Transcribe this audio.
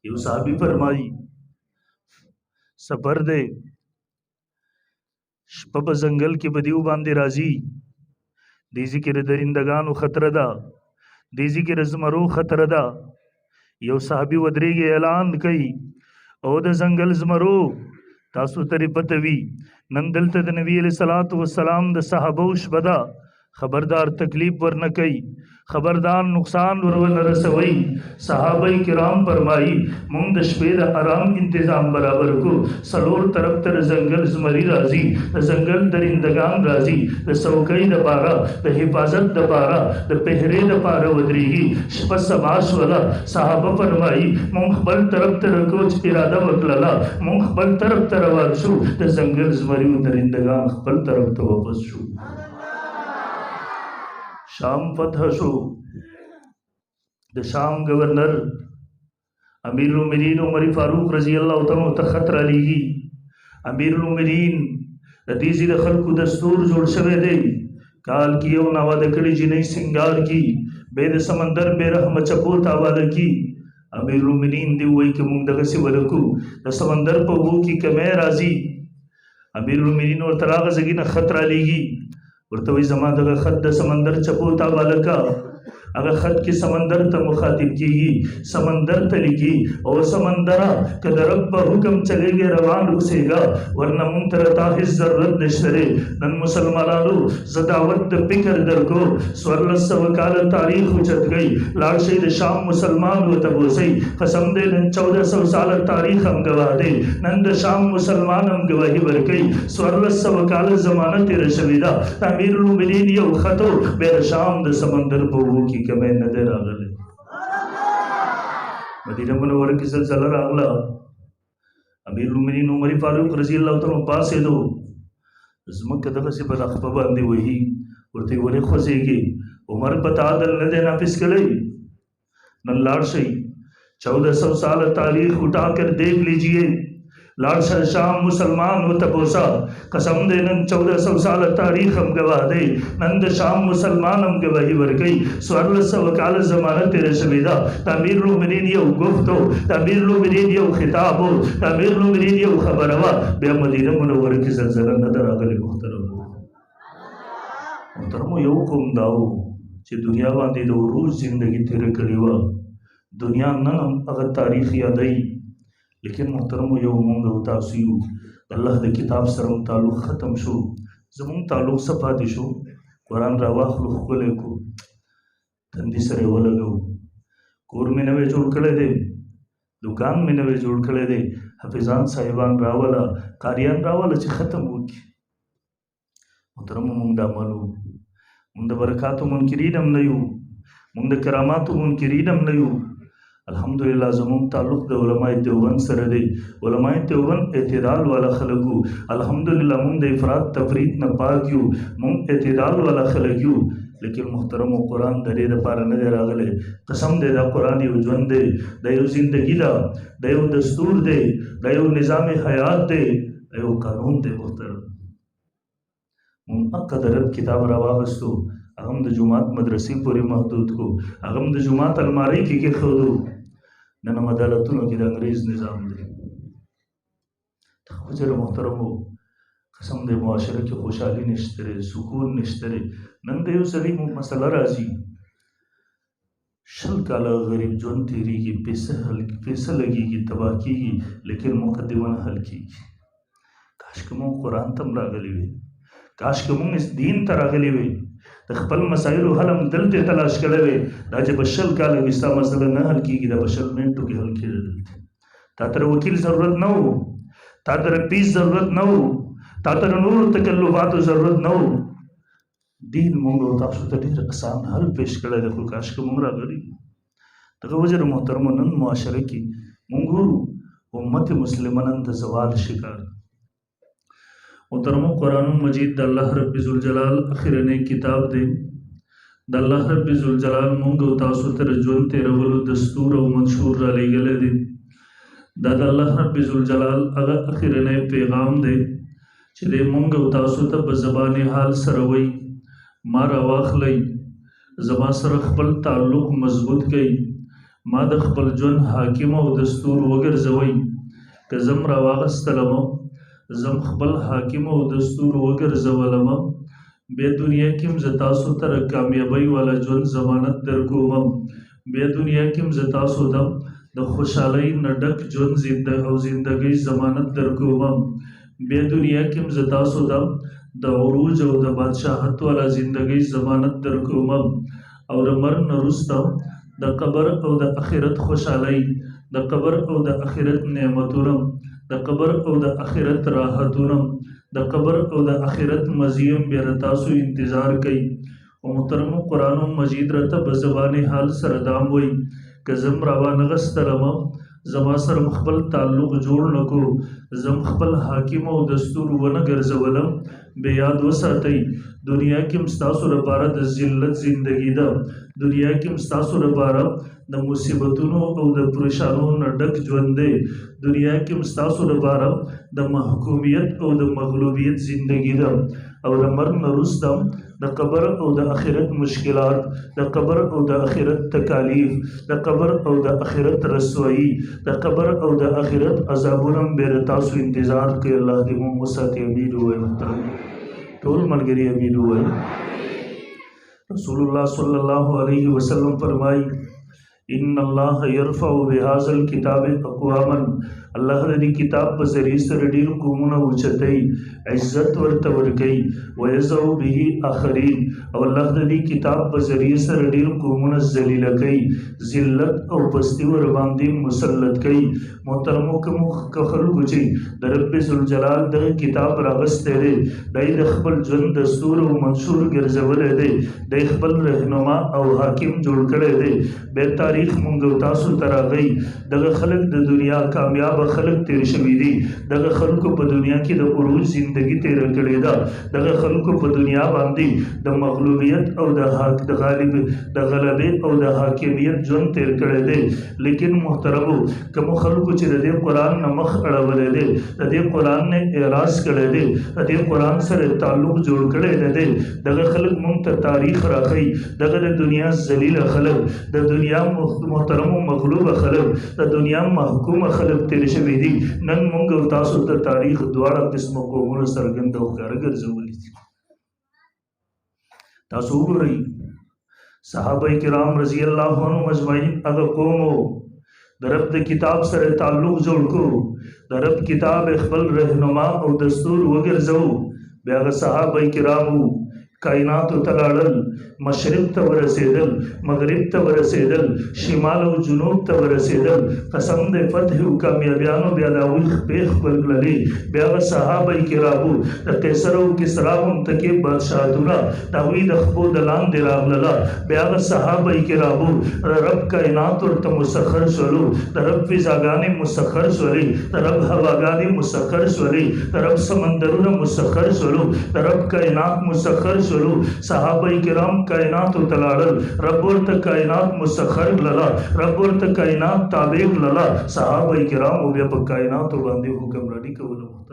یو صحابی فرمایي سفر دی شپه په ځنګل کې په دیو باندې راځي دې ذکر درندگانو خطر ده دې ذکر زمرو خطر ده یو صحابي ودرېږي اعلان کوي او د ځنګل زمرو تاسو ترې پته وي نن دلته د نبی علیه الصلاۃ والسلام د صحابو شپه ده خبردار تکلیف ورنه کوي خبردار نقصان ورونه رسوي صحابه کرام فرمایي مونږ د شپې د آرام تنظیم برابر کو سلور طرف تر ځنګل زمري راځي د ځنګل درندگان راځي د څوکۍ د پاره د حفاظت د پاره د پهرې د پاره ودرېږي شپه سبا شوله صحابه فرمایي مونږ خپل طرف ته کوچ اراده وکړله مونږ خپل طرف ته روان شو د ځنګل زمري درندگان خپل طرف ته واپس شو شام فتح شو د شام گورنر امیر المؤمنین عمر فاروق رضی اللہ تعالی ته خطر علیږي امیر المؤمنین د دې د خلکو دستور جوړ شوی دی کال کی یو ناوا د کړي جنې سنگار کی به د سمندر به رحم چپو تاواله کی امیر المؤمنین دی وای چې موږ دغه سی ولکو د سمندر په وو کی کمه راځي امیر المؤمنین ورته راغ زګینه خطر علیږي ورته وی زما دغه خط د سمندر چپو تا بالکا اگر خط کی سمندر ته مخاطب کیږي سمندر ته لګي او سمندرا کله رب په حکم چلےږي روان اوسېګا ورنه مونږ ته تا هیڅ ضرورت نشته نن مسلمانانو زداوت د فکر درکو سورلس وکال تاریخ اوچت گئی لاړ شي د شام مسلمان وته وسی قسم دې نن 1400 سال تاریخ هم گواه دی نن د شام مسلمان هم گواهی ورکي سورلس وکال زمانه تیر شوی دا امیر المؤمنین یو خطو به شام د سمندر په وو کې کمه نه دی راغلی مدینه منوره کې سلسله راغله امیر المؤمنین عمر فاروق رضی الله تعالی پاسې دو زمکه دغه څه په خپل باندې وਹੀ ورته ولې خوځيږي عمر په تعادل نه دی نافذ کړی نن لاړ شي 1400 سال تاریخ اٹھا کر دیکھ لیجئے لاړ شام مسلمان و تپوسا قسم دے نن 1400 سال تاریخ ہم گواہ دے نن د شام مسلمان ہم گواہی ورگئی سوارلس وکال زمانہ تیرے شویدہ تعمیر المؤمنین یو گفتو تعمیر المؤمنین یو خطابو تعمیر المؤمنین یو خبروا بیا مدینہ منورہ کی زلزلہ ندر آگلی محترمو یو کوم داو چې دنیا باندې د عروج زندگی تیر کړی و دنیا نن هم هغه تاریخ یادای لیکن محترم یو مونږ او تاسو یو الله د کتاب سره تعلق ختم شو زمون تعلق صفات شو قرآن را واخلو خپل کو تندې سره ولګو کور مې نوې جوړ کړی دی دکان مې نوې جوړ کړی دی حافظان صاحبان راولا قاریان راولا چې ختم وکړي محترم مونږ د عملو مونږ د برکاتو منکرین هم نه یو مونږ د کراماتو منکرین هم نه یو الحمدللہ زمون تعلق د علماء دیوبند سره دی علماء دیوبند اعتدال والا خلقو الحمدللہ مون د افراط تفریط نه پاک یو مون اعتدال والا خلق یو لیکن محترم قرآن د دې لپاره نه دی راغلی قسم دی دا قرآن یو ژوند دی دا یو زندگی ده دا یو دستور دی دا یو نظام حیات دی دا یو قانون دی محترم مون اقدر کتاب را واغستو هغه د جمعات مدرسې پورې محدود کو هغه د جمعات الماری کې خودو نن عدالتونو کې د انګریز نظام دی تخوجر محترمو قسم د معاشره کې خوشحالي نشته سکون نشته نن د یو سړي مسله راځي شل کاله غریب ژوند تیریږي پیسه لګیږي تباہ کیږي لیکن مقدمه نه حل کیږي کاش کوم قرآن تم راغلی وي کاش کوم دین ته راغلی وي د خپل مسایلو حل هم دلته تلاش کړی وي دا چې بشل کاله کې ستا مسله نه حل کېږي دا بشل منټو کې حل کېږي تا ته وکیل ضرورت نه و تا ته پیس ضرورت نه و تا ته نور تکلفاتو ضرورت نه و دین مونږ تاسو ته ډېر آسان حل پیش کړی دی خو کاش که مونږ راغلي دغه وجه د محترمو نن معاشره کې مونږ امت مسلمه نن د زوال شکار محترمو قرآن مجید د الله رب ذوالجلال اخرنی کتاب دی د الله رب ذوالجلال مونږ او تاسو ته ژوند تیرولو دستور او منشور را لېږلی دی دا د الله رب ذوالجلال هغه اخرنی پیغام دی چې دی مونږ او تاسو ته په زبان حال سره وایي ما را واخلئ زما سره خپل تعلق مضبوط کړئ ما د خپل ژوند حاکم او دستور وګرځوئ که زم راواغستلم زم خپل حاکم او دستور وګرځولم بیا دنیا کې زه تاسو ته کامیابی والا ژوند ضمانت درکوم بیا دنیا کې زه تاسو ته د خوشحالۍ نه ډک ژوند زندګۍ ضمانت درکوم بیا دنیا کې زه تاسو ته د عروج او د بادشاهت والا زندګۍ ضمانت درکوم او د مرګ نه وروسته د قبر او د آخرت خوشحالۍ د قبر او د آخرت نعمتونه د قبر او د آخرت راحتونه د قبر او د آخرت مزیم بیا تاسو انتظار کوي او محترم قرآن مجید راته په زبان حال سره دام وای که زم راوانغستلم زما سره خپل تعلق جوړ نکو زم خپل حاکم او دستور ونه ګرځولم بیا یاد وساتئ دنیا کې ستاسو لپاره د ذلت زندگی ده دنیا کې ستاسو لپاره د مصیبتونو او د پریشانو نه ډک ژوند دی دنیا کې ستاسو لپاره د محکومیت او د مغلوبیت زندگی ده او د مرګ نه وروسته د قبر او د آخرت مشکلات د قبر او د آخرت تکالیف د قبر او د آخرت رسوایی د قبر او د آخرت عذابونه بیا تاسو انتظار کوي الله دې مو وساتي امین وای محترم ټول ملګری امین وای رسول الله صلی الله علیه وسلم فرمای ان الله يرفع بهذا الكتاب اقواما الله دې کتاب په ذریعہ سره ډیر قومونه اوچتای عزت ورته ورکي ويذو به اخرين او الله دې کتاب په ذریعہ سره ډیر قومونه ذلیل کوي ذلت او پستی ور باندې مسلط کوي محترمو کوم خلکو چې د رب ذوالجلال د کتاب راغسته دي د خپل ژوند دستور او منشور ګرځول دي د خپل رهنما او حاکم جوړ کړي دي به تاریخ مونږ تاسو تراغي دغه خلک د دنیا کامیاب خلک تیر شوي دي دغه خلکو په دنیا کې د عروج زندگی تیر کړې ده دغه خلکو په دنیا باندې د مغلوبیت او د غلبې او د حاکمیت ژوند تیر کړی دی لیکن محترمو کوم خلکو چې د دې قرآن نه مخ اړولی دی د دې قرآن نه اعراض کړی دی د دې قرآن سره تعلق جوړ کړی نه دی دغه خلک مونږ ته تاریخ راښیي دغه د دنیا ذلیله خلک د دنیا محترمو مغلوبه خلک د دنیا محکومه خلک تیر شوي دي نن مونږ تاسو ته تاریخ دواړه قسمه قومونه څرګنده او ښکاره ګرځولي دي تاسو وګورئ صحابه کرام رضی الله عنهم اجمعین هغه قوم د رب د کتاب سره تعلق جوړ کو د رب کتاب خپل رهنما او دستور وګرځو بیا هغه صحابه کرام کائنات تلاړل مشرق ته ورسېدل مغرب ته ورسېدل شمال او جنوب ته ورسېدل قسم د فتح او کامیابیانو بیا د هغوی خپې خپل کړلې بیا هغه صحابه کرامو د قیصر او کسرا منتکب بادشاهتونه د هغوی د خپو د لاندې راغلله بیا هغه صحابه کرامو رب کائنات ورته مسخر شولو د رب فضاګانې مسخر شولې د رب هواګانې مسخر شولې د رب سمندرونه مسخر شولو د رب کائنات مسخر شولو صحابه کرام کائنات تلاړل رب ورته کائنات مسخر للا رب ورته کائنات تابع للا صحابه کرام بیا په کائنات باندې حکمرانی کوله